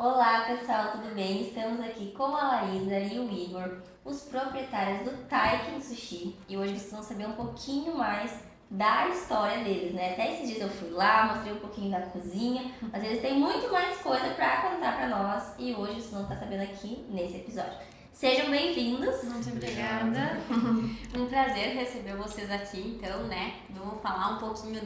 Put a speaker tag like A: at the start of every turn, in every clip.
A: Olá pessoal, tudo bem? Estamos aqui com a Laísa e o Igor, os proprietários do Taiken Sushi, e hoje vocês vão saber um pouquinho mais da história deles, né? Até esses dias eu fui lá, mostrei um pouquinho da cozinha, mas eles têm muito mais coisa para contar para nós e hoje vocês vão estar sabendo aqui nesse episódio. Sejam bem-vindos!
B: Muito obrigada.
C: Um prazer receber vocês aqui, então, né? Vamos falar um pouquinho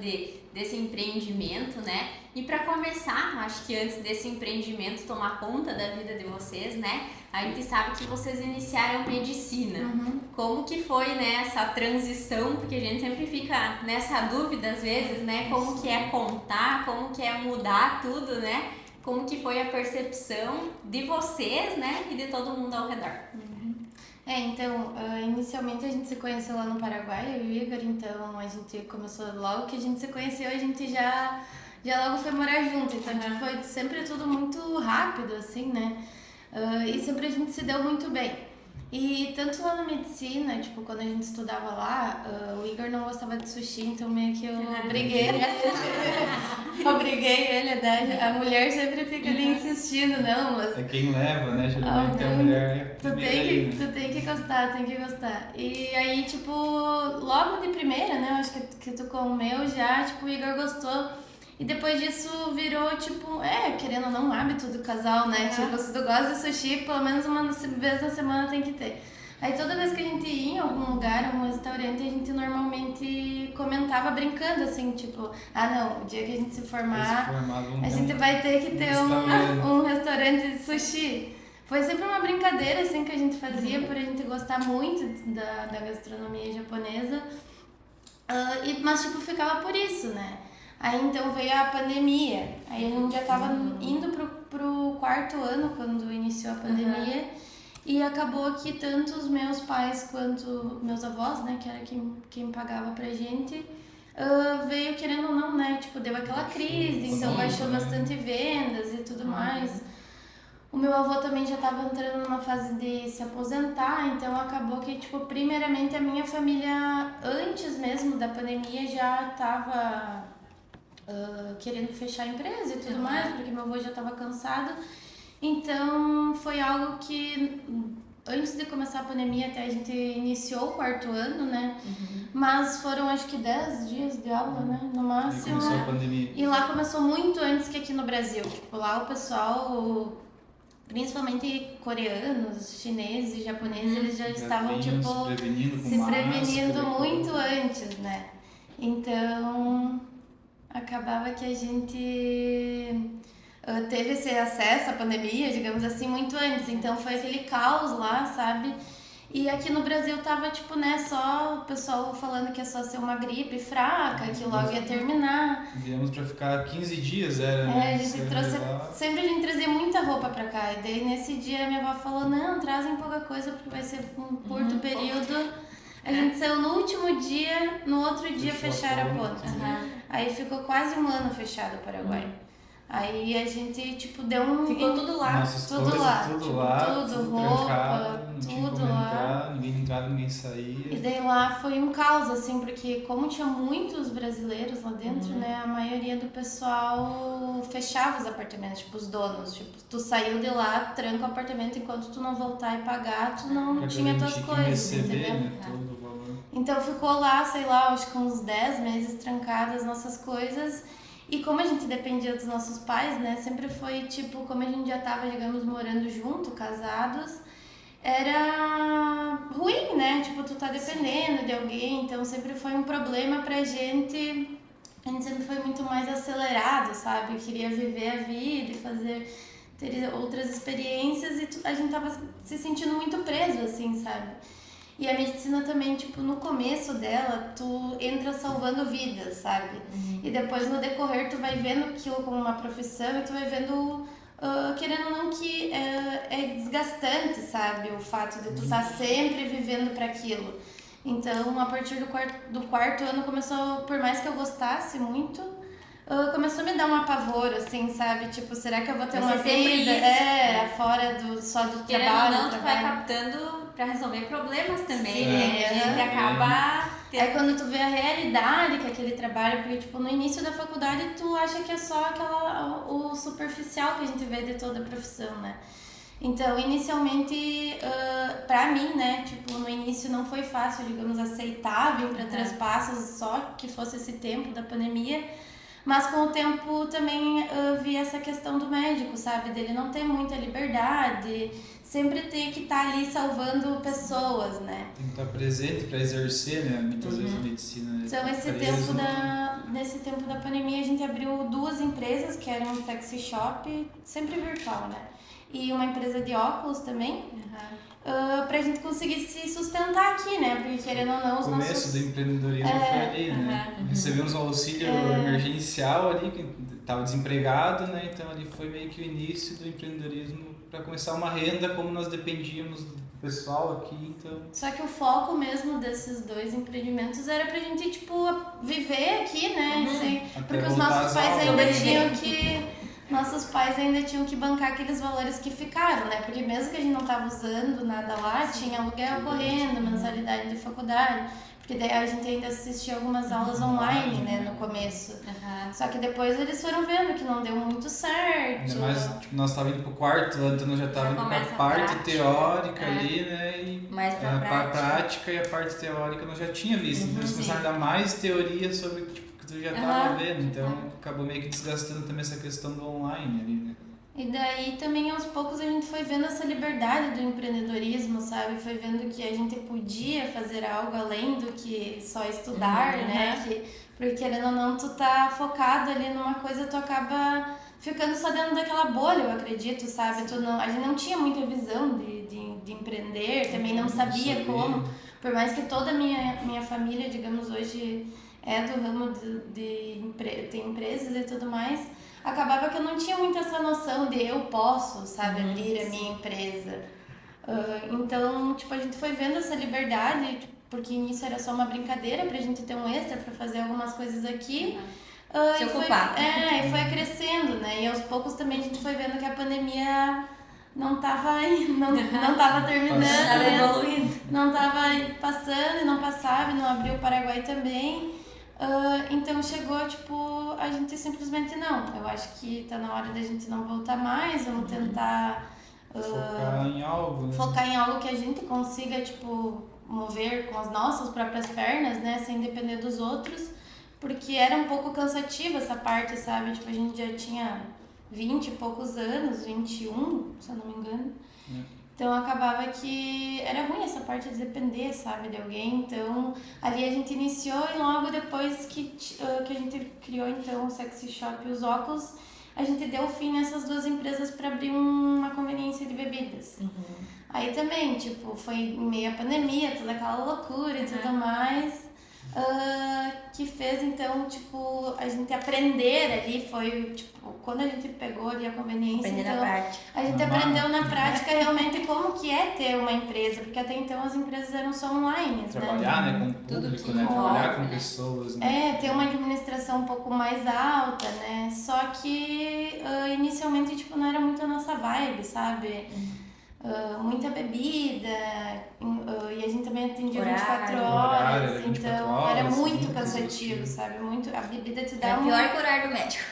C: desse empreendimento, né? E para começar, acho que antes desse empreendimento tomar conta da vida de vocês, né? A gente sabe que vocês iniciaram medicina. Como que foi, né, essa transição? Porque a gente sempre fica nessa dúvida às vezes, né? Como que é contar, como que é mudar tudo, né? Como que foi a percepção de vocês, né, e de todo mundo ao redor?
B: Então, inicialmente a gente se conheceu lá no Paraguai, eu e o Igor, então a gente começou, logo que a gente se conheceu, a gente já logo foi morar junto, então tipo, foi sempre tudo muito rápido, assim, né? E sempre a gente se deu muito bem. E tanto lá na medicina, tipo, quando a gente estudava lá, o Igor não gostava de sushi, então meio que eu obriguei ele. Obriguei ele, né? A mulher sempre fica ali insistindo, não, mas...
D: É quem leva, né? Geralmente a mulher
B: Tu tem que gostar, tem que gostar. E aí, tipo, logo de primeira, né? Eu acho que tu comeu já, tipo, o Igor gostou. E depois disso virou, tipo, querendo ou não, um hábito do casal, né? Tipo, se tu gosta de sushi, pelo menos uma vez na semana tem que ter. Aí toda vez que a gente ia em algum lugar, algum restaurante, a gente normalmente comentava brincando, assim, tipo, não, o dia que a gente se formar, a gente vai ter que ter um restaurante de sushi. Foi sempre uma brincadeira, assim, que a gente fazia, por a gente gostar muito da gastronomia japonesa. Mas, tipo, ficava por isso, né? Aí então veio a pandemia, aí a gente já tava indo pro quarto ano quando iniciou a pandemia e acabou que tanto os meus pais quanto meus avós, né, que era quem pagava pra gente, veio querendo ou não, né, tipo, deu aquela crise, então baixou bastante vendas e tudo mais. O meu avô também já estava entrando numa fase de se aposentar, então acabou que, tipo, primeiramente a minha família, antes mesmo da pandemia, já estava querendo fechar a empresa e tudo mais, porque meu avô já estava cansado. Então foi algo que antes de começar a pandemia até a gente iniciou o quarto ano, né? Mas foram acho que 10 dias de aula, né? No máximo.
D: E começou a pandemia.
B: E lá começou muito antes que aqui no Brasil. Tipo, lá o pessoal, principalmente coreanos, chineses, japoneses, eles já estavam tipo se prevenindo muito antes, né? Então acabava que a gente teve esse acesso à pandemia, digamos assim, muito antes. Então foi aquele caos lá, sabe? E aqui no Brasil tava, tipo, né, só o pessoal falando que ia só ser uma gripe fraca, que logo ia terminar.
D: Viemos pra ficar 15 dias, era, né?
B: A gente trouxe, sempre a gente trazia muita roupa pra cá. E daí nesse dia minha avó falou, não, trazem pouca coisa porque vai ser um curto período. A gente saiu no último dia, no outro dia fecharam a ponte. Aí ficou quase um ano fechado o Paraguai. Aí a gente, tipo, deu um...
A: Ficou tudo lá.
B: Tudo lá.
D: Tudo
B: tipo,
D: lá,
B: tudo roupa,
D: trancado, não tinha
B: tudo
D: como
B: lá.
D: entrar, ninguém entrava, ninguém saía.
B: E daí lá foi um caos, assim, porque como tinha muitos brasileiros lá dentro, né, a maioria do pessoal fechava os apartamentos, tipo, os donos. Tipo, tu saiu de lá, tranca o apartamento, enquanto tu não voltar e pagar, tu não tinha tuas coisas,
D: receber,
B: entendeu?
D: né, todo o valor.
B: Então ficou lá, sei lá, acho que uns 10 meses trancadas as nossas coisas. E como a gente dependia dos nossos pais, né, sempre foi tipo, como a gente já tava, digamos, morando junto, casados, era ruim, né? Tipo, tu tá dependendo de alguém, então sempre foi um problema pra gente. A gente sempre foi muito mais acelerado, sabe? Queria viver a vida e ter outras experiências e a gente tava se sentindo muito preso, assim, sabe? E a medicina também, tipo, no começo dela, tu entra salvando vidas, sabe? E depois, no decorrer, tu vai vendo aquilo como uma profissão e tu vai vendo, querendo ou não, que é desgastante, sabe? O fato de tu estar sempre vivendo para aquilo. Então, a partir do quarto ano, começou, por mais que eu gostasse muito, começou a me dar um apavor, assim, sabe? Tipo, será que eu vou ter uma vida? Fora só do
C: Querendo
B: trabalho.
C: ou não, tu vai captando pra resolver problemas também,
B: Sim,
C: né? A gente acaba
B: Aí quando tu vê a realidade que aquele trabalho, porque tipo, no início da faculdade tu acha que é só o superficial que a gente vê de toda a profissão, né? Então, inicialmente, pra mim, né, tipo, no início não foi fácil, digamos, aceitável para Transpassos, só que fosse esse tempo da pandemia, mas com o tempo também vi essa questão do médico, sabe, dele não ter muita liberdade, sempre ter que estar ali salvando pessoas, né.
D: Tem que estar presente para exercer, né? Muitas vezes a medicina. Né?
B: Então, nesse tempo da pandemia, a gente abriu 2 empresas, que eram um sexy shop, sempre virtual, né? E uma empresa de óculos também, pra gente conseguir se sustentar aqui, né? Porque querendo ou não,
D: O começo do empreendedorismo foi ali, né? Recebemos um auxílio emergencial ali, que estava desempregado, né? Então ali foi meio que o início do empreendedorismo para começar uma renda, como nós dependíamos do pessoal aqui, então...
B: Só que o foco mesmo desses 2 empreendimentos era pra gente, tipo, viver aqui, né? Porque os nossos pais ainda tinham que bancar aqueles valores que ficaram, né? Porque mesmo que a gente não tava usando nada lá, tinha aluguel correndo, mensalidade de faculdade. Porque daí a gente ainda assistia algumas aulas online, né, no começo. Só que depois eles foram vendo que não deu muito certo.
D: Ainda mais, tipo, nós estávamos indo pro quarto ano, então nós já estávamos indo pra parte teórica ali, né? E
A: mais pra
D: prática e a parte teórica nós já tinha visto. Então eles começaram a dar mais teoria sobre tipo, que tu já estava vendo. Então acabou meio que desgastando também essa questão do online ali, né?
B: E daí também aos poucos a gente foi vendo essa liberdade do empreendedorismo, sabe? Foi vendo que a gente podia fazer algo além do que só estudar, né? Porque querendo ou não, tu tá focado ali numa coisa, tu acaba ficando só dentro daquela bolha, eu acredito, sabe? A gente não tinha muita visão de empreender, também não sabia como. Por mais que toda a minha família, digamos, hoje é do ramo tem empresas e tudo mais, acabava que eu não tinha muito essa noção de eu posso, sabe, abrir a minha empresa. Então, tipo, a gente foi vendo essa liberdade, porque início era só uma brincadeira pra gente ter um extra pra fazer algumas coisas aqui.
A: Se ocupar.
B: E foi crescendo, né? E aos poucos também a gente foi vendo que a pandemia não tava terminando,
A: Tava evoluindo.
B: não tava passando e não passava, e não abriu o Paraguai também. Então chegou, tipo, a gente simplesmente não. Eu acho que tá na hora da gente não voltar mais, vamos tentar
D: focar em algo, né?
B: Focar em algo que a gente consiga, tipo, mover com as nossas próprias pernas, né? Sem depender dos outros. Porque era um pouco cansativa essa parte, sabe? Tipo, a gente já tinha 20 e poucos anos, 21, se eu não me engano. Então acabava que era ruim essa parte de depender, sabe, de alguém. Então ali a gente iniciou e logo depois que a gente criou então o Sexy Shop e os óculos, a gente deu fim nessas 2 empresas para abrir uma conveniência de bebidas. Aí também, tipo, foi em meio à pandemia, toda aquela loucura e tudo mais. Que fez então, tipo, a gente aprender ali, foi, tipo, quando a gente pegou ali a conveniência,
A: Aprender
B: então,
A: na prática.
B: a gente aprendeu na prática realmente como que é ter uma empresa, porque até então as empresas eram só online,
D: Trabalhar, né, com o público, né, trabalhar com pessoas, né.
B: ter uma administração um pouco mais alta, né, só que inicialmente, tipo, não era muito a nossa vibe, sabe? Muita bebida, e a gente também atendia 24 horas,
D: 24
B: então
D: horas,
B: era muito
D: 20,
B: cansativo, sabe? A bebida te dá
A: É pior que o horário do médico.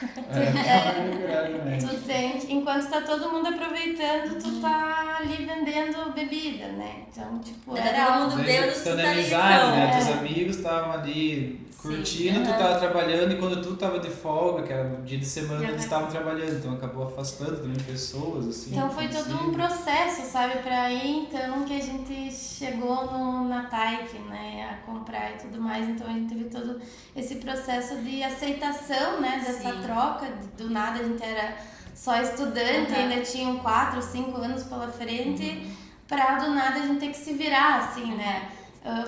B: Tu tem, enquanto tá todo mundo aproveitando, tu tá ali vendendo bebida, né? Então, tipo, era
A: todo
B: algo...
A: mundo bêbado,
D: Às vezes,
A: tu tá
D: na
A: ali
D: amizade,
A: só.
D: né? Teus amigos estavam ali curtindo, tu tava trabalhando, e quando tu tava de folga, que era um dia de semana, eles estavam trabalhando, então acabou afastando também pessoas, assim.
B: Então foi todo um processo, sabe, pra aí então que a gente chegou na Taik, né, a comprar e tudo mais, então a gente teve todo esse processo de aceitação, né, dessa troca, do nada a gente era só estudante, ainda tinham 4, 5 anos pela frente, pra do nada a gente ter que se virar, assim, né.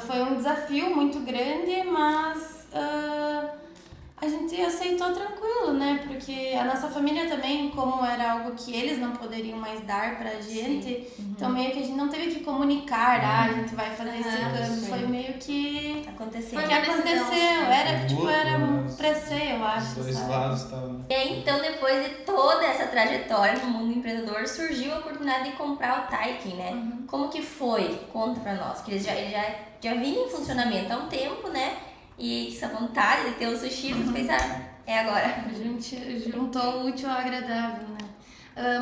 B: Foi um desafio muito grande, mas a gente aceitou tranquilo, né? Porque a nossa família também, como era algo que eles não poderiam mais dar pra gente, então meio que a gente não teve que comunicar, a gente vai fazer esse câmbio, foi meio que
A: Aconteceu.
B: era um preceio, eu acho,
D: Os dois
B: sabe?
D: lados estavam...
A: E aí, então, depois de toda essa trajetória no mundo empreendedor, surgiu a oportunidade de comprar o Taiken, né? Como que foi? Conta pra nós, que eles já já vinha em funcionamento há um tempo, né? E essa vontade de ter o sushi, vocês pensaram, é agora.
B: A gente juntou o útil ao agradável, né?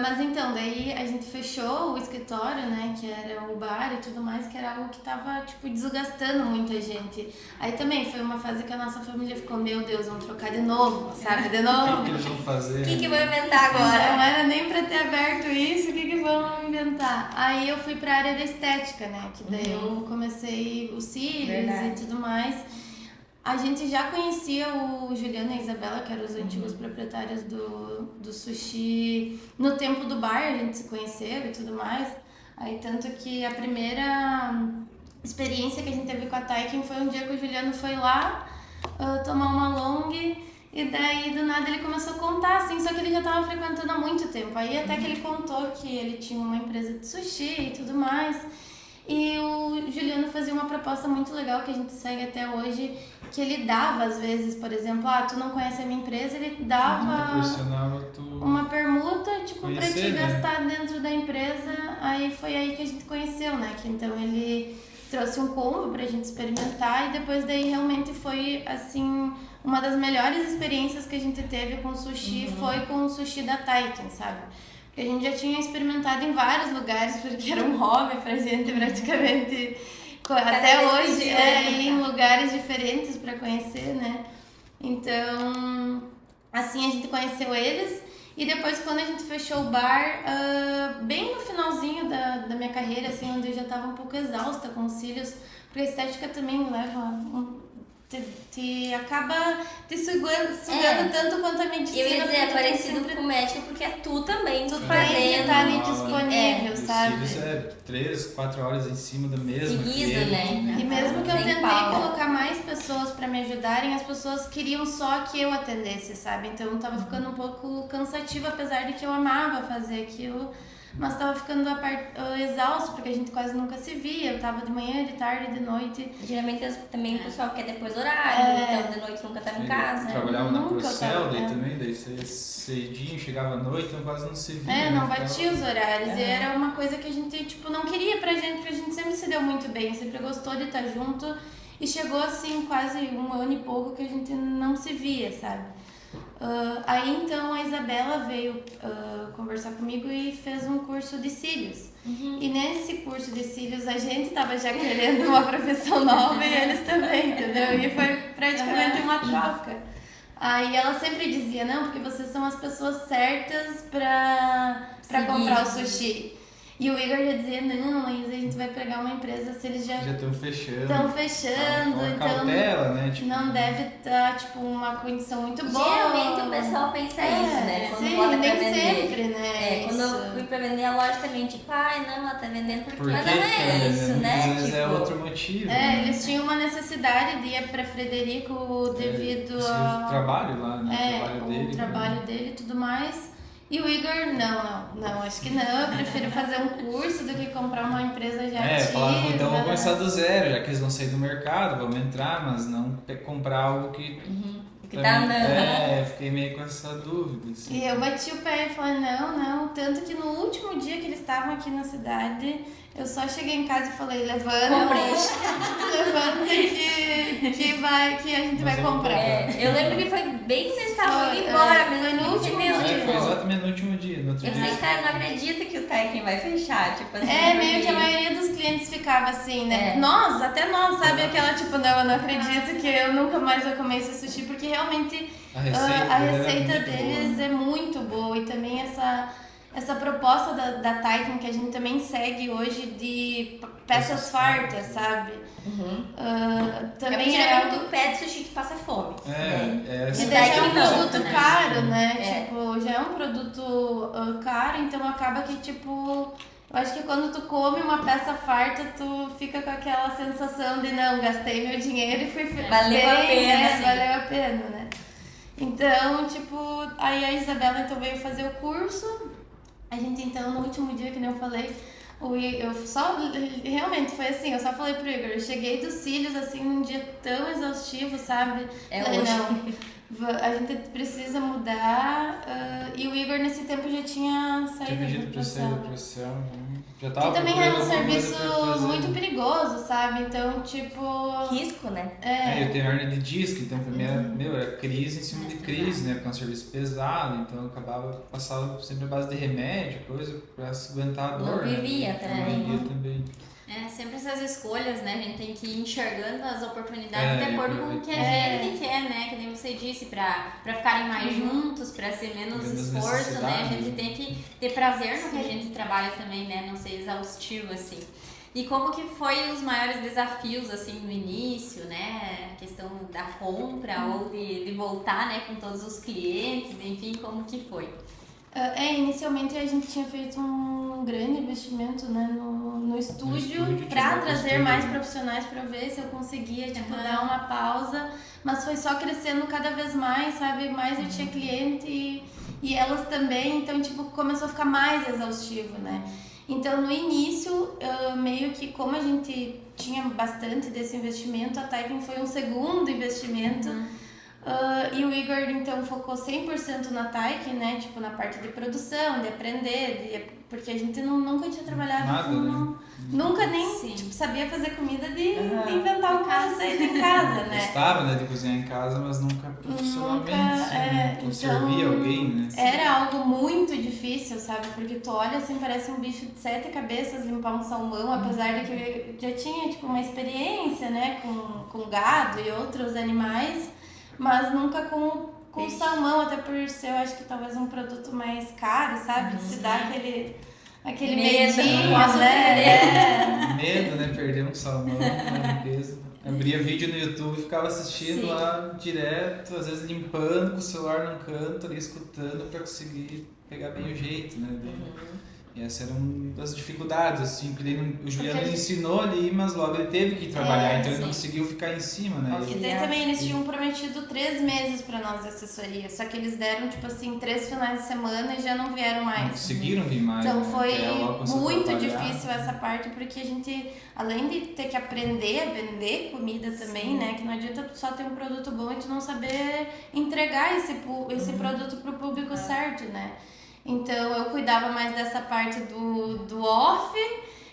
B: Mas então, daí a gente fechou o escritório, né, que era o bar e tudo mais, que era algo que tava, tipo, desgastando muita gente. Aí também foi uma fase que a nossa família ficou, meu Deus, vamos trocar de novo, sabe, de
D: O
B: novo.
D: que eles vão fazer?
A: O que vou inventar
B: Não
A: agora?
B: era nem pra ter aberto isso, o que vamos inventar? Aí eu fui pra área da estética, né, que daí eu comecei os cílios
A: Verdade.
B: e tudo mais. A gente já conhecia o Juliano e a Isabela, que eram os antigos proprietários do sushi no tempo do bar, a gente se conheceu e tudo mais. Aí tanto que a primeira experiência que a gente teve com a Taiken foi um dia que o Juliano foi lá tomar uma long e daí do nada ele começou a contar, assim, só que ele já estava frequentando há muito tempo. Aí até que ele contou que ele tinha uma empresa de sushi e tudo mais. E o Juliano fazia uma proposta muito legal que a gente segue até hoje, que ele dava às vezes, por exemplo, tu não conhece a minha empresa, ele dava
D: Proporcionava tu...
B: uma permuta, tipo, pra te
D: Conhecer, né?
B: gastar dentro da empresa. Aí foi aí que a gente conheceu, né? Que então ele trouxe um combo pra gente experimentar e depois daí realmente foi, assim, uma das melhores experiências que a gente teve com sushi foi com o sushi da Taiken, sabe? Porque a gente já tinha experimentado em vários lugares, porque era um hobby pra gente praticamente, até
A: vez
B: hoje,
A: podia.
B: ir em lugares diferentes pra conhecer, né? Então, assim a gente conheceu eles. E depois, quando a gente fechou o bar, bem no finalzinho da minha carreira, assim, onde eu já tava um pouco exausta com os cílios, porque a estética também leva te acaba te sugando tanto quanto a medicina.
A: Eu ia dizer, é
B: porque tu
A: parecido
B: sempre-
A: com o médico, porque é tu também, tu
B: tem que
A: fazendo.
B: estar ali
D: Nossa.
B: disponível,
D: Os
B: sabe?
D: cílios é 3, 4 horas em cima da mesma
A: Seguido,
D: cliente.
A: né?
B: E mesmo que eu
A: Sem
B: tentei
A: pausa.
B: colocar mais pessoas pra me ajudarem, as pessoas queriam só que eu atendesse, sabe? Então tava ficando um pouco cansativo, apesar de que eu amava fazer aquilo, mas tava ficando exausto, porque a gente quase nunca se via. Eu tava de manhã, de tarde, de noite.
A: Geralmente também o pessoal quer depois do horário,
B: É.
A: então de noite nunca tava em casa.
D: Trabalhava na
B: Nunca eu
D: Procel,
B: tava,
D: daí
B: é.
D: também, daí você cedinho, chegava à noite, então quase não se via.
B: Não
D: né?
B: batia os horários. E
A: Aham.
B: era uma coisa que a gente, tipo, não queria pra gente, porque a gente sempre se deu muito bem, sempre gostou de estar junto. E chegou, assim, quase um ano e pouco que a gente não se via, sabe? Aí, então, a Isabela veio conversar comigo e fez um curso de cílios. E nesse curso de cílios, a gente tava já querendo uma profissão nova e eles também, entendeu? E foi praticamente uma troca. Aí ela sempre dizia, não, porque vocês são as pessoas certas pra
A: Seguir.
B: comprar o sushi. E o Igor já dizia, não, mas a gente vai pegar uma empresa se eles já
D: Já estão fechando.
B: estão fechando,
D: Uma
B: então
D: cautela, né? Tipo,
B: não deve estar, tipo, uma condição muito boa.
A: Geralmente o pessoal pensa isso, né? Quando
B: sim,
A: bota pra
B: nem
A: vender.
B: sempre, né?
A: Quando
B: isso.
A: eu fui pra vender a loja também, tipo, ai, não, ela tá vendendo porque
D: por
A: mas
D: que
A: não
D: que
A: é
D: tá
A: isso,
D: vendendo?
A: né?
D: Às vezes é
A: Tipo,
D: outro motivo. né?
B: Eles tinham uma necessidade de ir pra Frederico devido
D: Esse
B: a...
D: trabalho lá, né? O trabalho dele.
B: o trabalho dele e tudo mais. E o Igor, não, acho que não. Eu prefiro fazer um curso do que comprar uma empresa já ativa.
D: Falavam, então vamos começar do zero, já que eles vão sair do mercado, vamos entrar, mas não comprar algo que...
A: que tá andando.
D: Fiquei meio com essa dúvida. Assim.
B: E eu bati o pé e falei, não. Tanto que no último dia que eles estavam aqui na cidade, eu só cheguei em casa e falei, levanta que a gente vai comprar.
A: Eu lembro que foi bem que vocês estavam
B: Foi,
A: indo embora,
B: é,
A: mas
B: foi no
A: eu
B: último
A: meu,
B: dia.
A: tipo,
D: Foi exatamente no último dia. No outro
A: eu
D: dia.
A: sei, cara, não acredita que o Taiken vai fechar, tipo assim.
B: Meio que a
A: porque-
B: maioria dos clientes ficava assim, né?
A: É.
B: Até nós, sabe? Aquela tipo, não, eu não acredito que eu nunca mais vou comer esse sushi, porque realmente
D: A
B: a
D: receita,
B: receita deles é muito boa e também essa proposta da Taiken que a gente também segue hoje de peças fartas, sabe? Também é
A: geralmente
B: algo
A: tu pede sushi que passa fome. né?
D: É,
B: que
D: essa
B: daí já é um
A: Taiken não,
B: produto
A: né?
B: caro, né?
A: É.
B: Tipo, já é um produto caro, então acaba que, tipo, eu acho que quando tu come uma peça farta, tu fica com aquela sensação de não, gastei meu dinheiro e fui
A: Valeu a pena,
B: né?
A: sim.
B: Valeu a pena, né? Então, tipo, aí a Isabela então veio fazer o curso. A gente então, no último dia que nem eu falei, realmente foi assim, eu só falei pro Igor, eu cheguei dos cílios assim num dia tão exaustivo, sabe?
A: É
B: Falei,
A: hoje.
B: não, a gente precisa mudar. E o Igor nesse tempo já tinha
D: Tinha
B: saído
D: pedido
B: da
D: pra sair da
B: profissão.
D: profissão. Já tava
B: Que também era um
D: procurando alguma coisa
B: serviço
D: pra fazer.
B: muito perigoso, sabe? Então, tipo.
A: Risco, né?
D: Eu tenho hernia de disco, então pra mim era crise em cima de crise, né? Porque é um serviço pesado, então eu acabava passando sempre a base de remédio, coisa pra se aguentar a
A: Não
D: dor.
A: vivia
D: né?
A: também.
D: Não vivia também.
C: Sempre essas escolhas, né? A gente tem que ir enxergando as oportunidades de acordo com o que a
B: É.
C: gente quer, né? Que nem você disse, pra ficarem mais juntos, pra ser menos
D: Menos
C: esforço, né? A gente
D: necessidade.
C: tem que ter prazer no que a gente trabalha também, né? Não ser exaustivo, assim. E como que foi os maiores desafios, assim, no início, né? A questão da compra ou de voltar, né? Com todos os clientes, enfim, como que foi?
B: Inicialmente a gente tinha feito um grande investimento, né, no estúdio
D: estúdio,
B: para
D: tinha
B: trazer
D: estúdio,
B: mais
D: né?
B: profissionais para ver se eu conseguia, tipo, dar uma pausa, mas foi só crescendo cada vez mais, sabe? Mais eu tinha cliente e elas também, então, tipo, começou a ficar mais exaustivo, né? Então, no início, meio que como a gente tinha bastante desse investimento, a Taiken foi um segundo investimento. E o Igor, então, focou 100% na Taiken, né? Tipo, na parte de produção, de aprender, porque a gente nunca tinha trabalhado
D: Nada,
B: com...
D: né?
B: Nunca nem
C: Sim.
B: tipo, sabia fazer comida de inventar uma receita em casa, né?
D: Gostava, né, de cozinhar em casa, mas nunca profissionalmente, né?
B: então,
D: Servir alguém, né?
B: Era algo muito difícil, sabe? Porque tu olha assim, parece um bicho de 7 cabeças limpar um salmão, apesar de que eu já tinha, tipo, uma experiência, né? Com gado e outros animais, mas nunca com salmão, até por ser, eu acho que talvez um produto mais caro, sabe? Te dá aquele
A: Medo,
B: medinho,
A: posso
B: né?
D: Medo, né? Perder um salmão na limpeza. Abria vídeo no YouTube e ficava assistindo lá direto, às vezes limpando com o celular num canto ali, escutando pra conseguir pegar bem o jeito, né? E essa era uma das dificuldades, assim, porque daí o Juliano
B: Porque-
D: ensinou ali, mas logo ele teve que trabalhar, então ele não
C: sim.
D: conseguiu ficar em cima, né?
B: E daí também eles tinham prometido 3 meses pra nós de assessoria, só que eles deram, tipo assim, 3 finais de semana e já não vieram
D: Não
B: mais.
D: conseguiram vir mais.
B: Então
D: né?
B: foi
D: Até logo começou a
B: muito
D: trabalhar.
B: difícil essa parte, porque a gente, além de ter que aprender a vender comida também, né? Que não adianta tu só ter um produto bom e tu não saber entregar esse produto pro público certo, né? Então eu cuidava mais dessa parte do off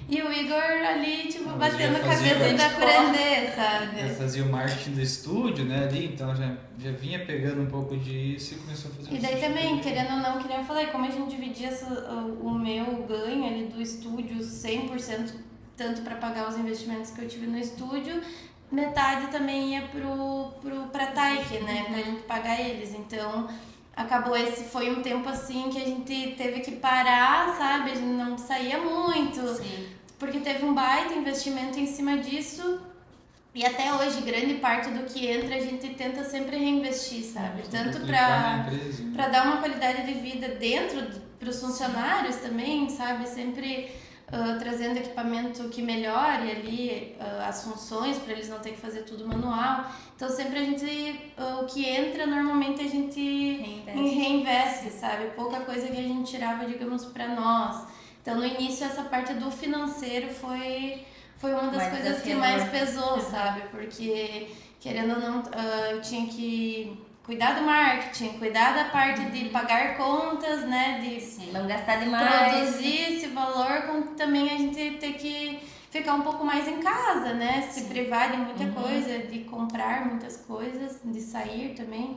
B: e o Igor ali, tipo,
D: Mas
B: batendo
D: já
B: a
D: fazia
B: cabeça pra aprender,
D: Eu
B: sabe?
D: fazia o marketing do estúdio, né, ali, então já vinha pegando um pouco disso e começou a fazer
B: E
D: isso.
B: daí também, querendo ou não, que nem eu falei, como a gente dividia o meu ganho ali do estúdio 100%, tanto para pagar os investimentos que eu tive no estúdio, metade também ia pra Taiki, né, pra gente pagar eles. Então, acabou foi um tempo assim que a gente teve que parar, sabe? A gente não saía muito,
C: Sim.
B: porque teve um baita investimento em cima disso. E até hoje, grande parte do que entra a gente tenta sempre reinvestir, sabe? Tanto
D: Aplicar na empresa, né?
B: para dar uma qualidade de vida dentro para os funcionários também, sabe? Sempre trazendo equipamento que melhore ali as funções para eles não ter que fazer tudo manual. Então sempre a gente, o que entra normalmente a gente reinveste, sabe? Pouca coisa que a gente tirava, digamos, para nós. Então no início essa parte do financeiro foi uma das coisas que mais pesou, sabe? Porque, querendo ou não, eu tinha que cuidar do marketing, cuidar da parte de pagar contas, né? De
A: não gastar demais.
B: produzir esse valor, como também a gente ter que ficar um pouco mais em casa, né? Se privar de muita coisa, de comprar muitas coisas, de sair também.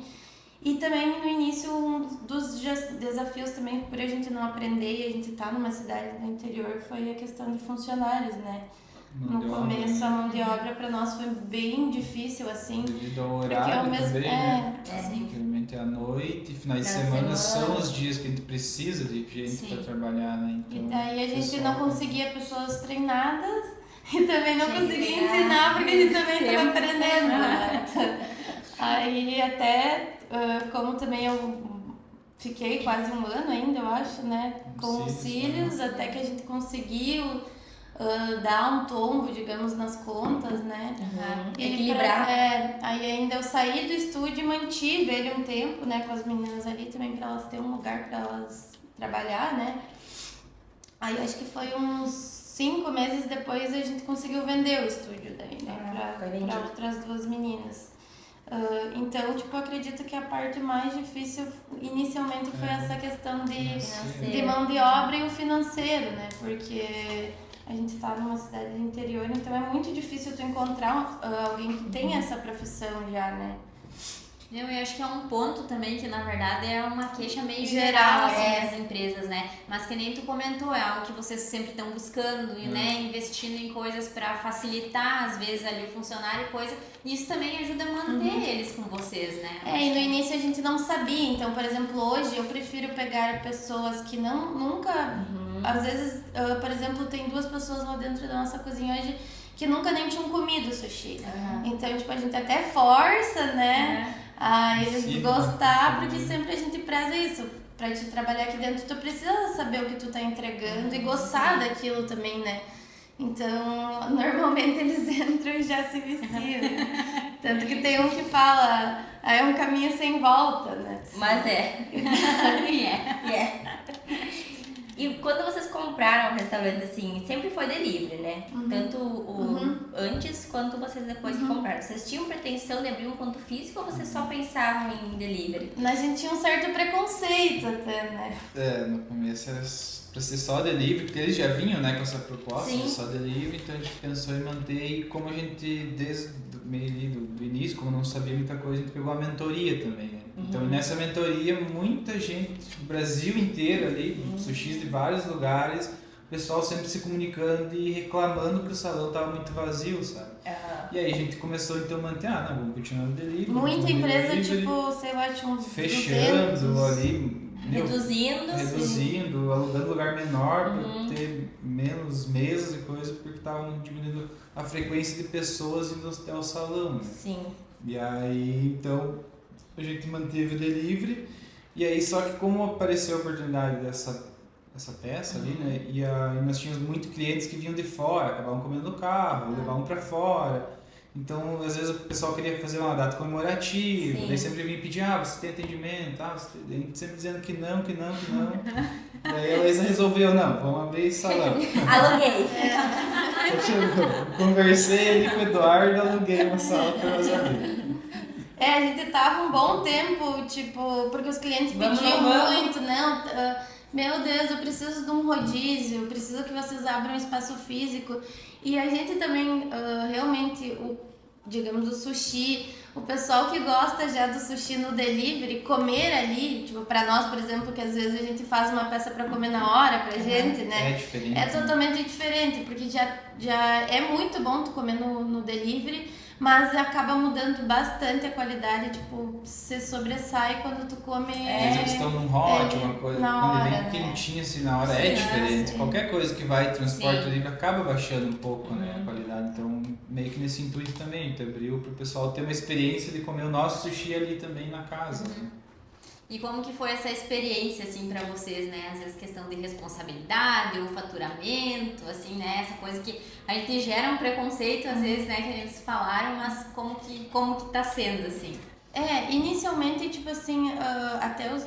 B: E também no início, um dos desafios também, por a gente não aprender e a gente estar numa cidade do interior, foi a questão de funcionários, né? No começo, a mão de obra para nós foi bem difícil, assim.
D: Devido ao
B: Porque
D: horário
B: ao mesmo
D: também, né?
C: Sim.
D: Geralmente é à noite, finais de
A: Final de
D: semana
A: semana.
D: são os dias que a gente precisa de gente para trabalhar, né?
B: E
D: Então,
B: daí a gente
D: pessoal,
B: não conseguia pessoas treinadas e também não
A: Tinha que
B: conseguia
A: treinar.
B: ensinar porque a gente também estava
C: Tempo.
B: aprendendo, né? Aí até, como também eu fiquei quase um ano ainda, eu acho, né? Com os cílios, até que a gente conseguiu dar um tombo, digamos, nas contas, né? E
A: Equilibrar.
B: aí ainda eu saí do estúdio e mantive ele um tempo, né? Com as meninas ali também, pra elas terem um lugar pra elas trabalhar, né? Aí acho que foi uns 5 meses depois a gente conseguiu vender o estúdio daí, né?
A: Foi
B: Pra
A: vendido.
B: outras 2 meninas. Então, tipo, eu acredito que a parte mais difícil inicialmente foi essa questão de mão de obra e o financeiro, né? Porque a gente tá numa cidade do interior, então é muito difícil tu encontrar alguém que tenha essa profissão já, né?
C: Eu acho que é um ponto também que, na verdade, é uma queixa meio
B: Geral,
C: geral, assim, das empresas, né? Mas que nem tu comentou, é algo que vocês sempre estão buscando e, né, investindo em coisas para facilitar, às vezes, ali o funcionário e coisa. E isso também ajuda a manter eles com vocês, né?
B: E no início a gente não sabia. Então, por exemplo, hoje eu prefiro pegar pessoas que nunca... Às vezes, por exemplo, tem 2 pessoas lá dentro da nossa cozinha hoje que nunca nem tinham comido sushi. Então, tipo, a gente até força, né? A eles gostar, porque sempre a gente preza isso. Pra te trabalhar aqui dentro, tu precisa saber o que tu tá entregando e gostar daquilo também, né? Então, normalmente eles entram e já se viciam. Tanto que tem um que fala, é um caminho sem volta, né?
A: Mas é. E quando vocês compraram o restaurante, assim, sempre foi delivery, né? Tanto antes quanto vocês depois que compraram. Vocês tinham pretensão de abrir um ponto físico ou vocês só pensavam em delivery?
B: A gente tinha um certo preconceito até, né?
D: No começo era pra ser só delivery, porque eles já vinham, né, com essa proposta de só delivery, então a gente pensou em manter, e como a gente, desde o meio ali do início, como não sabia muita coisa, a gente pegou a mentoria também, né? Então nessa mentoria, muita gente do Brasil inteiro ali, sushis de vários lugares, o pessoal sempre se comunicando e reclamando que o salão estava muito vazio, sabe? E aí a gente começou então a manter, não, vamos continuar no delivery.
B: Muita empresa, tipo, sei lá, tinha uns
D: fechando
B: 200.
D: Ali,
A: Reduzindo,
D: alugando lugar menor para ter menos mesas e coisa, porque estavam diminuindo a frequência de pessoas indo até o salão, né?
A: Sim.
D: E aí, então, a gente manteve o delivery, e aí só que como apareceu a oportunidade dessa peça ali, né, e nós tínhamos muitos clientes que vinham de fora, acabavam comendo no carro, levavam para fora. Então, às vezes o pessoal queria fazer uma data comemorativa, daí sempre vinha pedir, você tem atendimento, a gente sempre dizendo que não. Daí a Heloísa resolveu, vamos abrir salão.
A: Aluguei.
D: Conversei ali com o Eduardo, aluguei uma sala para nós abrir.
B: A gente tava um bom tempo, tipo, porque os clientes pediam muito, meu Deus, eu preciso de um rodízio, eu preciso que vocês abram um espaço físico. E a gente também, realmente, digamos, o sushi, o pessoal que gosta já do sushi no delivery, comer ali, tipo, pra nós, por exemplo, que às vezes a gente faz uma peça pra comer na hora pra gente, né?
D: É diferente.
B: É totalmente diferente, porque já é muito bom tu comer no delivery, mas acaba mudando bastante a qualidade, tipo, você sobressai quando tu come...
D: Às vezes estão num hot, uma coisa, quando é bem quentinho assim na hora, é diferente. Qualquer coisa que vai transporte ali acaba baixando um pouco, né, a qualidade. Então, meio que nesse intuito também, a gente abriu pro pessoal ter uma experiência de comer o nosso sushi ali também na casa. Né?
C: E como que foi essa experiência, assim, pra vocês, né? Às vezes questão de responsabilidade, o faturamento, assim, né? Essa coisa que a gente gera um preconceito, às vezes, né? Que eles falaram, mas como que tá sendo, assim?
B: Inicialmente, tipo assim, até os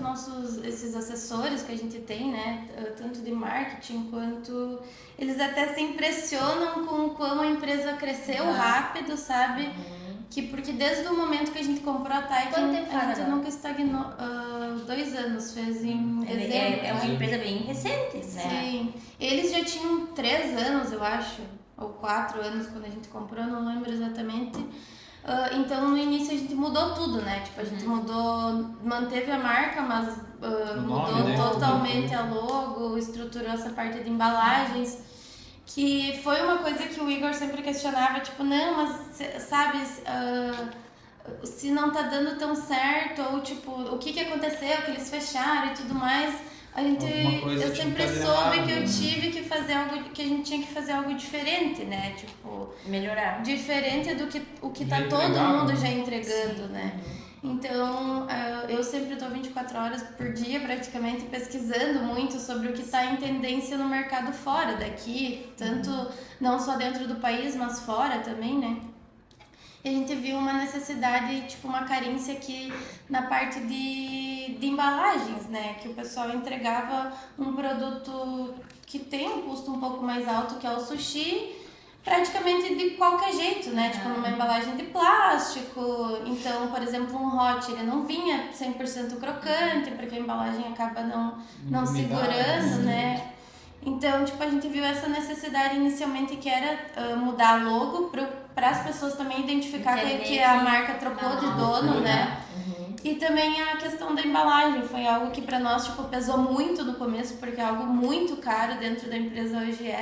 B: esses assessores que a gente tem, né? Tanto de marketing quanto... Eles até se impressionam com como a empresa cresceu rápido, sabe? Porque desde o momento que a gente comprou a Taikin, a gente nunca estagnou. 2 anos, fez em dezembro.
A: É uma empresa bem recente, né?
B: Sim. Eles já tinham 3 anos, eu acho, ou 4 anos quando a gente comprou, não lembro exatamente. Então no início a gente mudou tudo, né? Tipo, a gente manteve a marca, mas mudou totalmente a logo, estruturou essa parte de embalagens. Que foi uma coisa que o Igor sempre questionava, tipo, não, mas sabe, se não tá dando tão certo, ou tipo, o que aconteceu, que eles fecharam e tudo mais, eu sempre soube que eu tive que fazer algo, que a gente tinha que fazer algo diferente, né, tipo...
A: Melhorar.
B: Diferente do que o que tá todo mundo já entregando, né. Então, eu sempre estou 24 horas por dia praticamente pesquisando muito sobre o que está em tendência no mercado fora daqui, tanto não só dentro do país, mas fora também, né? E a gente viu uma necessidade, tipo uma carência aqui na parte de embalagens, né? Que o pessoal entregava um produto que tem um custo um pouco mais alto, que é o sushi, praticamente de qualquer jeito, né? Tipo, numa embalagem de plástico. Então, por exemplo, um hot, ele não vinha 100% crocante, porque a embalagem acaba não segurando, né? Então, tipo, a gente viu essa necessidade inicialmente que era mudar logo para as pessoas também identificar que a marca trocou de dono, né? E também a questão da embalagem foi algo que para nós tipo pesou muito no começo, porque é algo muito caro dentro da empresa hoje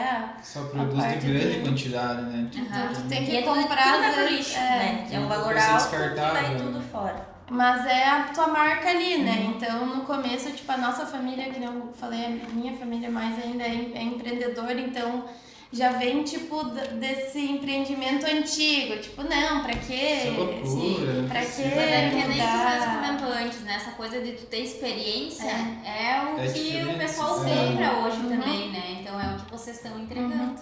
D: só produz de grande quantidade, né?
B: Então tu tem que
A: E
B: comprar
A: tudo vai pro lixo, né? É um valor alto que vai tudo fora.
B: Mas é a tua marca ali, né? Então, no começo, tipo, a nossa família, que eu falei, a minha família mais ainda é empreendedora, então já vem, tipo, desse empreendimento antigo. Tipo, não, pra quê?
D: Isso é loucura.
B: Pra quê?
C: Mas é que nem tu
B: mudar?
C: mesmo comentou antes, né? Essa coisa de tu ter experiência é o
D: É
C: que o
D: diferente,
C: pessoal compra hoje também, né? Então é o que vocês estão entregando.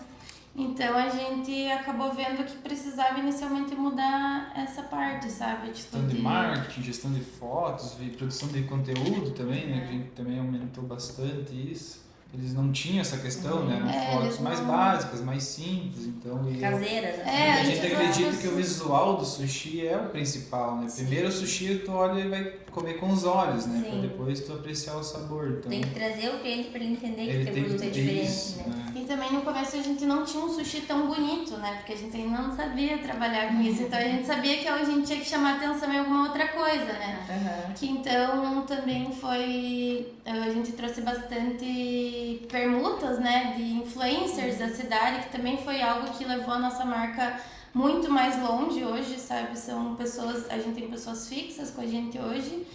B: Então a gente acabou vendo que precisava inicialmente mudar essa parte, sabe? Tipo,
D: Gestão de marketing, gestão de fotos e produção de conteúdo também, né? Que a gente também aumentou bastante isso. Eles não tinham essa questão, né? Eram fotos mais básicas, mais simples, então...
A: Caseiras, assim.
D: A gente acredita que o visual do sushi é o principal, né? Primeiro o sushi tu olha e vai comer com os olhos, né? Pra depois tu apreciar o sabor. Então,
A: tem que trazer o cliente pra ele entender que o produto é diferente, né?
B: E também no começo a gente não tinha um sushi tão bonito, né? Porque a gente ainda não sabia trabalhar com isso. Então a gente sabia que a gente tinha que chamar atenção em alguma outra coisa, né? Que então também foi... A gente trouxe bastante permutas, né? De influencers da cidade, que também foi algo que levou a nossa marca muito mais longe hoje, sabe? São pessoas... A gente tem pessoas fixas com a gente hoje.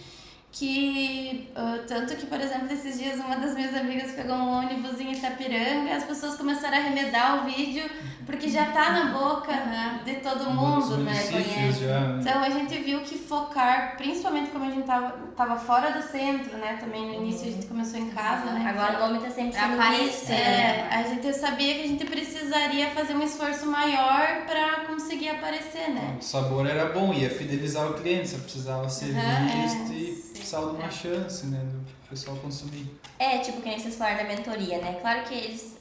B: Que tanto que, por exemplo, esses dias uma das minhas amigas pegou um ônibus em Itapiranga e as pessoas começaram a remedar o vídeo porque já tá na boca de todo mundo, né? Conhece. Então a gente viu que focar, principalmente como a gente tava fora do centro, né? Também no início a gente começou em casa, né?
A: Agora o nome tá sempre sendo visto, né?
B: A gente sabia que a gente precisaria fazer um esforço maior pra conseguir aparecer, né?
D: O sabor era bom, ia fidelizar o cliente, só precisava ser visto e precisava de uma chance, né, do pessoal consumir.
A: Tipo, que nem vocês falaram da mentoria, né? Claro que eles,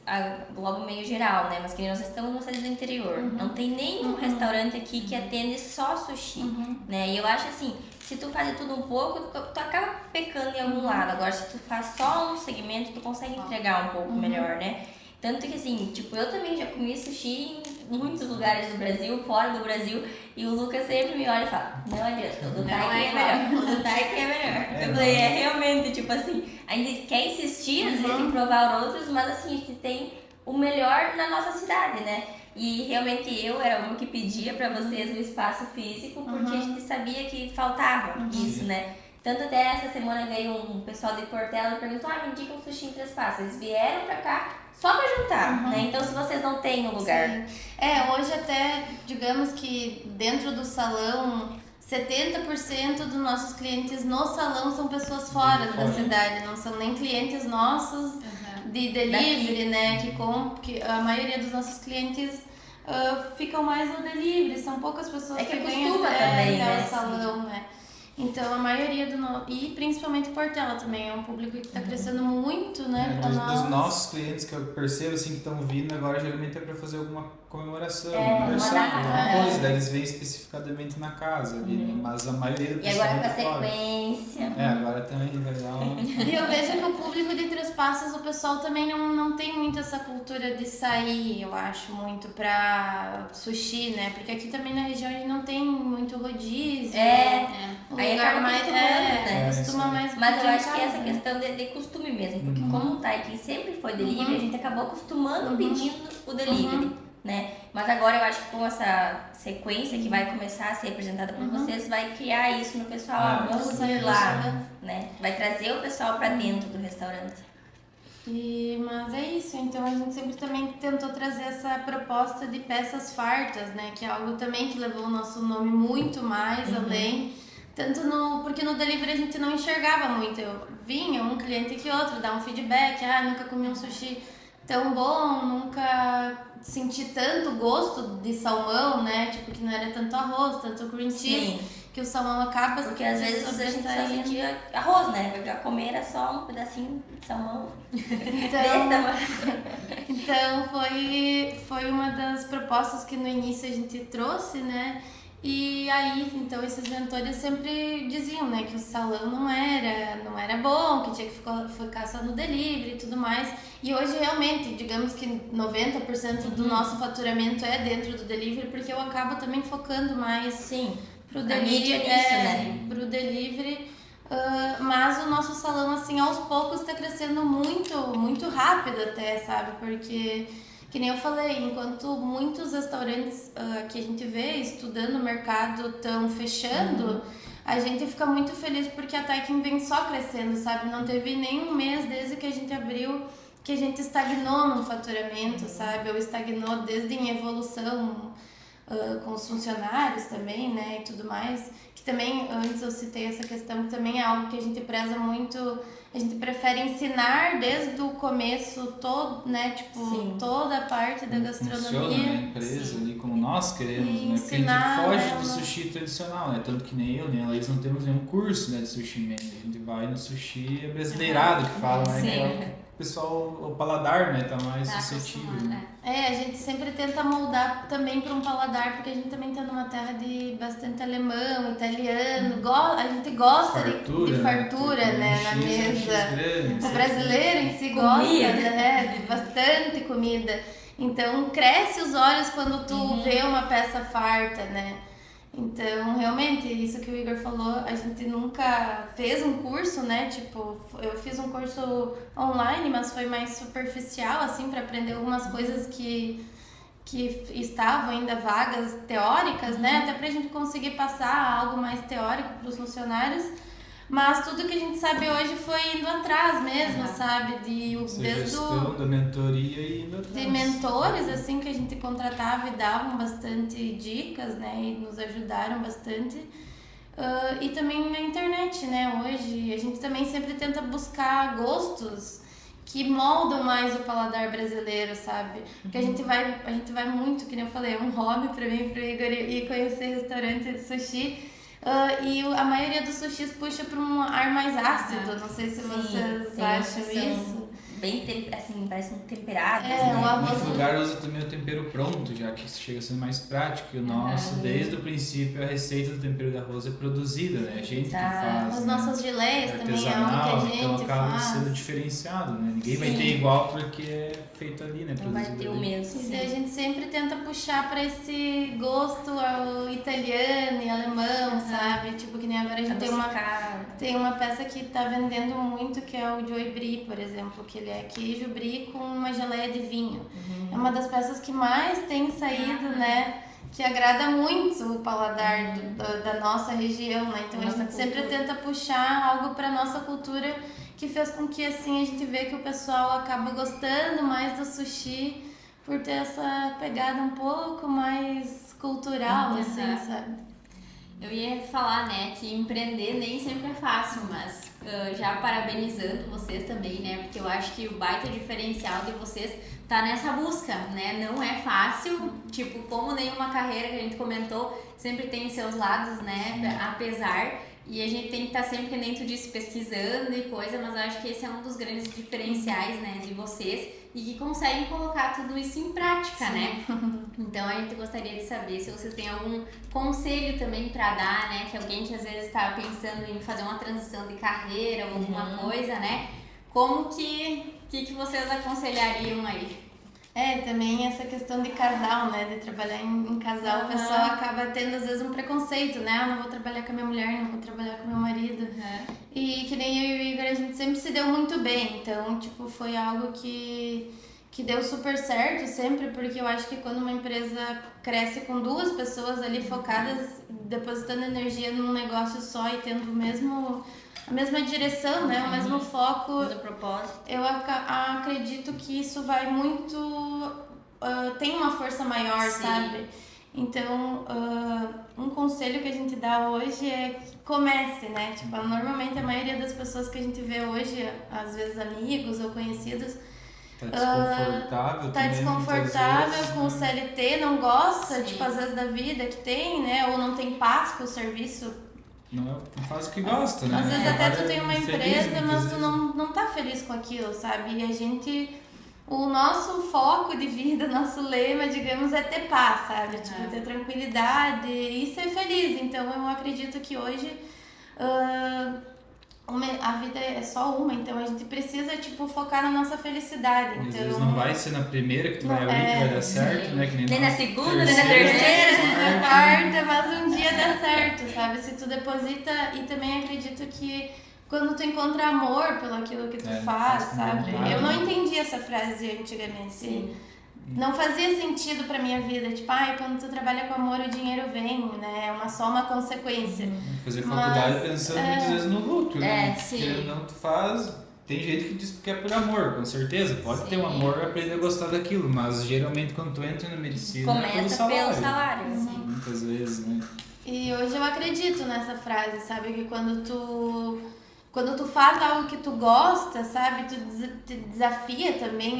A: logo meio geral, né? Mas que nós estamos no cidade do interior. Não tem nenhum restaurante aqui que atende só sushi, né? E eu acho assim, se tu faz tudo um pouco, tu acaba pecando em algum lado. Agora, se tu faz só um segmento, tu consegue entregar um pouco melhor, né? Tanto que assim, tipo, eu também já comi sushi em muitos lugares do Brasil, fora do Brasil, e o Lucas sempre me olha e fala, não adianta, o do Taiken é melhor, o do Taiken é melhor. Eu falei, realmente, tipo assim, a gente quer insistir, às vezes, em provar outros, mas assim, a gente tem o melhor na nossa cidade, né? E realmente eu era uma que pedia pra vocês o espaço físico, porque a gente sabia que faltava isso, né? Tanto até essa semana veio um pessoal de Portela e perguntou, me indica um sushi em Três Passos. Eles vieram pra cá só pra juntar, né? Então se vocês não têm um lugar...
B: Hoje até, digamos que dentro do salão, 70% dos nossos clientes no salão são pessoas fora da cidade, não são nem clientes nossos de delivery, né? Que a maioria dos nossos clientes ficam mais no delivery, são poucas pessoas que vêm até o salão, né? Então a maioria e principalmente Portela também é um público que está crescendo muito, né?
D: Dos nossos clientes que eu percebo assim que estão vindo agora geralmente é para fazer alguma comemoração, aniversário, alguma coisa, daí eles vêm especificadamente na casa ali, né? Mas a maioria do pessoal.
A: E agora com a sequência.
D: Agora também legal.
B: E eu vejo que o público de Três Passos, o pessoal também não tem muito essa cultura de sair, eu acho, muito pra sushi, né? Porque aqui também na região a gente não tem muito rodízio.
A: Aí acaba mais né?
B: Costuma mais.
A: Mas eu acho que essa questão de costume mesmo, porque como o Taiken sempre foi delivery, a gente acabou acostumando pedindo o delivery, né? Mas agora eu acho que com essa sequência que vai começar a ser apresentada por vocês, vai criar isso no pessoal, vamos ir lá, né? Vai trazer o pessoal pra dentro do restaurante.
B: Mas é isso, então a gente sempre também tentou trazer essa proposta de peças fartas, né? Que é algo também que levou o nosso nome muito mais além. Tanto porque no delivery a gente não enxergava muito. Vinha um cliente que outro, dar um feedback, nunca comi um sushi tão bom, nunca senti tanto gosto de salmão, né? Tipo, que não era tanto arroz, tanto cream cheese, que o salmão acaba...
A: Porque às vezes a gente só sentia arroz, né? Porque comer era só um pedacinho de salmão.
B: Então Então foi uma das propostas que no início a gente trouxe, né? E aí, então, esses mentores sempre diziam, né, que o salão não era bom, que tinha que focar só no delivery e tudo mais. E hoje, realmente, digamos que 90% do nosso faturamento é dentro do delivery, porque eu acabo também focando mais
A: Sim.
B: pro
A: A
B: delivery.
A: mídia nisso, né?
B: Pro delivery. Mas o nosso salão, assim, aos poucos está crescendo muito, muito rápido até, sabe? Porque... Que nem eu falei, enquanto muitos restaurantes que a gente vê estudando o mercado estão fechando, a gente fica muito feliz porque a Taikin vem só crescendo, sabe? Não teve nenhum mês desde que a gente abriu que a gente estagnou no faturamento, sabe? Ou estagnou desde em evolução com os funcionários também, né? E tudo mais. Que também, antes eu citei essa questão, que também é algo que a gente preza muito. A gente prefere ensinar desde o começo todo, né? Tipo,
A: Sim.
B: toda a parte da gastronomia.
D: Funciona a empresa ali como nós queremos,
B: E
D: né? Porque a gente
B: ensinar
D: foge
B: ela.
D: do sushi tradicional, né? Tanto que nem eu, nem a Laís não temos nenhum curso, né, de sushi man. A gente vai no sushi brasileirado que falam, né? Que é o pessoal, o paladar, né? Tá mais suscetível. Né?
B: A gente sempre tenta moldar também para um paladar, porque a gente também tá numa terra de bastante alemão, italiano, a gente gosta de fartura, né, na mesa. O brasileiro em si gosta, né, de bastante comida. Então cresce os olhos quando tu vê uma peça farta, né? Então, realmente, isso que o Igor falou, a gente nunca fez um curso, né? Tipo, eu fiz um curso online, mas foi mais superficial, assim, para aprender algumas coisas que estavam ainda vagas teóricas, né? Até pra gente conseguir passar algo mais teórico para os funcionários. Mas tudo que a gente sabe hoje foi indo atrás mesmo, sabe?
D: Gestão da mentoria e indo atrás.
B: De mentores, assim, que a gente contratava e davam bastante dicas, né? E nos ajudaram bastante. E também na internet, né? Hoje a gente também sempre tenta buscar gostos que moldam mais o paladar brasileiro, sabe? Porque a gente vai muito, que nem eu falei, é um hobby pra mim, pro Igor, ir conhecer restaurante de sushi. E a maioria dos sushis puxa para um ar mais ácido, não sei se vocês acham isso.
A: Bem, assim, parece um temperado.
B: O arroz.
D: Muito lugar usa também o tempero pronto, já que isso chega a ser mais prático. E o nosso, desde o princípio, a receita do tempero de arroz é produzida, né? A gente que faz.
B: Os
D: né?
B: nossos geleias também é algo que a gente
D: então acaba
B: faz.
D: sendo diferenciado, né? Ninguém vai ter igual porque é feito ali, né?
A: Não vai ter o mesmo.
B: E daí a gente sempre tenta puxar para esse gosto ao italiano e alemão, sabe? Tipo, que nem agora a gente tem uma peça que tá vendendo muito, que é o Joy Brie, por exemplo, que ele é queijo brie com uma geleia de vinho. É uma das peças que mais tem saído, né? Que agrada muito o paladar da nossa região, né? Então a gente sempre tenta puxar algo para nossa cultura, que fez com que assim a gente vê que o pessoal acaba gostando mais do sushi por ter essa pegada um pouco mais cultural, assim, sabe?
C: Eu ia falar, né, que empreender nem sempre é fácil, mas já parabenizando vocês também, né, porque eu acho que o baita diferencial de vocês tá nessa busca, né, não é fácil, tipo, como nenhuma carreira que a gente comentou, sempre tem seus lados, né, apesar, e a gente tem que estar sempre, que nem tu disse, pesquisando e coisa, mas eu acho que esse é um dos grandes diferenciais, né, de vocês, e que conseguem colocar tudo isso em prática, né? Então a gente gostaria de saber se vocês têm algum conselho também para dar, né? Que alguém que às vezes está pensando em fazer uma transição de carreira ou alguma coisa, né? Como que vocês aconselhariam aí?
B: Também essa questão de casal, né? De trabalhar em casal, o pessoal acaba tendo às vezes um preconceito, né? Não vou trabalhar com a minha mulher, não vou trabalhar com meu marido. E que nem eu e o Igor, a gente sempre se deu muito bem. Então, tipo, foi algo que deu super certo sempre, porque eu acho que quando uma empresa cresce com duas pessoas ali focadas, depositando energia num negócio só e tendo a mesma direção, né? O mesmo foco.
A: O propósito.
B: Eu acredito que isso vai muito... tem uma força maior, sabe? Então, um conselho que a gente dá hoje é que comece, né? Tipo, normalmente a maioria das pessoas que a gente vê hoje, às vezes amigos ou conhecidos,
D: tá desconfortável
B: com o CLT, não gosta, tipo, às vezes da vida que tem, né? Ou não tem paz com o serviço.
D: Não faz o que gosta, né?
B: Às vezes até tu tem uma empresa, mas tu não tá feliz com aquilo, sabe? E a gente o nosso foco de vida, nosso lema, digamos, é ter paz, sabe? Tipo, ter tranquilidade e ser feliz. Então, eu acredito que hoje a vida é só uma, então a gente precisa, tipo, focar na nossa felicidade.
D: Às
B: Então,
D: vezes não vai ser na primeira que tu vai abrir que vai dar certo, né? Que
A: Nem na
D: nós.
A: segunda, nem na terceira.
B: na quarta, mas um dia dá certo, sabe? Se tu deposita, e também acredito que quando tu encontra amor pelo aquilo que tu faz,
D: faz com
B: sabe?
D: vontade.
B: Eu não entendi essa frase antigamente. Não fazia sentido pra minha vida. Tipo, quando tu trabalha com amor, o dinheiro vem, né? É só uma consequência.
D: Fazer faculdade pensando muitas vezes no lucro, né?
C: sim.
D: Porque não tu faz. Tem gente que diz que é por amor, com certeza. Pode ter um amor e aprender a gostar daquilo, mas geralmente quando tu entra na medicina é
A: Começa pelo salário.
D: Muitas vezes, né?
B: E hoje eu acredito nessa frase, sabe? Que quando tu faz algo que tu gosta, sabe? Tu te desafia também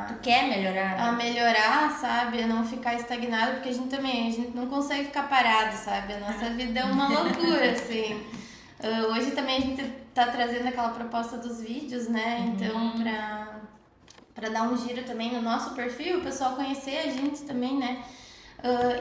A: Tu quer melhorar?
B: a melhorar, sabe? A não ficar estagnado, porque a gente não consegue ficar parado, sabe? A nossa vida é uma loucura, assim. Hoje também a gente tá trazendo aquela proposta dos vídeos, né? Então, pra dar um giro também no nosso perfil, o pessoal conhecer a gente também, né?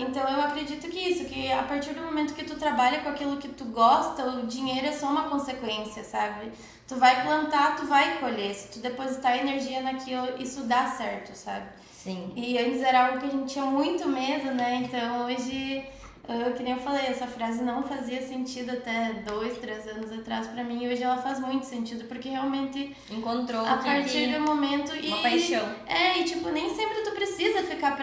B: Então eu acredito que a partir do momento que tu trabalha com aquilo que tu gosta, o dinheiro é só uma consequência, sabe? Tu vai plantar, tu vai colher. Se tu depositar energia naquilo, isso dá certo, sabe?
A: Sim.
B: E antes era algo que a gente tinha muito medo, né? Então hoje, que nem eu falei, essa frase não fazia sentido até 2, 3 anos atrás pra mim. E hoje ela faz muito sentido, porque realmente
A: Encontrou
B: a partir do momento...
A: uma paixão.
B: E tipo, nem sempre tu precisa ficar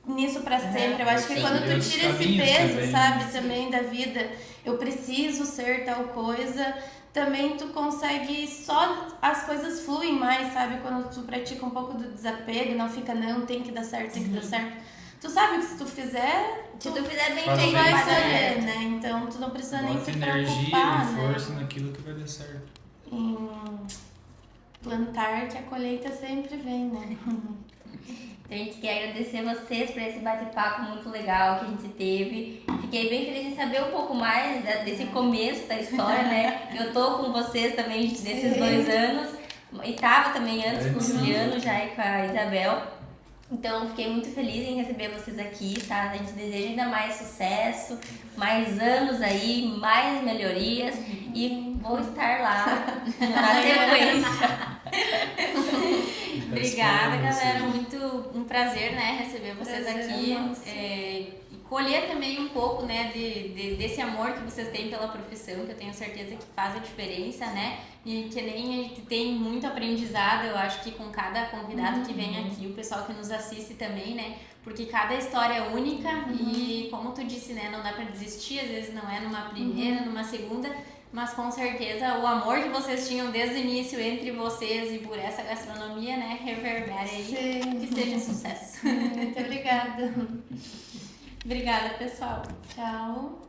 B: nisso pra sempre. Eu acho que
A: sim.
B: quando tu
D: E outros
B: tira esse
D: caminhos
B: peso,
D: também,
B: sabe,
D: né?
B: também da vida, eu preciso ser tal coisa, também tu consegue, só as coisas fluem mais, sabe? Quando tu pratica um pouco do desapego, não fica, não, tem que dar certo, tem que dar certo. Tu sabe que se tu fizer,
A: Se tu fizer bem
D: Faz
B: tu
A: feito,
D: bem
B: vai
A: vai dar
B: fazer,
A: certo.
B: né? Então tu não precisa nem
D: Bota
B: se
D: energia
B: preocupar,
D: e
B: né?
D: força naquilo que vai dar certo.
B: Em plantar, que a colheita sempre vem, né?
A: Então, a gente quer agradecer vocês por esse bate-papo muito legal que a gente teve. Fiquei bem feliz em saber um pouco mais desse começo da história, né? Eu tô com vocês também desses 2 anos. E tava também antes com o Juliano, já e com a Isabel. Então, fiquei muito feliz em receber vocês aqui, tá? A gente deseja ainda mais sucesso, mais anos aí, mais melhorias. E vou estar lá na sequência.
C: Obrigada,
D: Tá esperando
C: galera.
D: vocês.
C: Muito um prazer, né, receber vocês
B: Prazer
C: aqui.
B: é nosso.
C: E colher também um pouco, né, desse amor que vocês têm pela profissão, que eu tenho certeza que faz a diferença, né? E que nem a gente tem muito aprendizado, eu acho que com cada convidado que vem aqui, o pessoal que nos assiste também, né? Porque cada história é única e, como tu disse, né, não dá pra desistir, às vezes não é numa primeira, numa segunda, mas com certeza o amor que vocês tinham desde o início entre vocês e por essa gastronomia, né, reverbera aí,
B: Sim.
C: que seja sucesso.
B: Muito obrigada.
C: Obrigada, pessoal.
B: Tchau.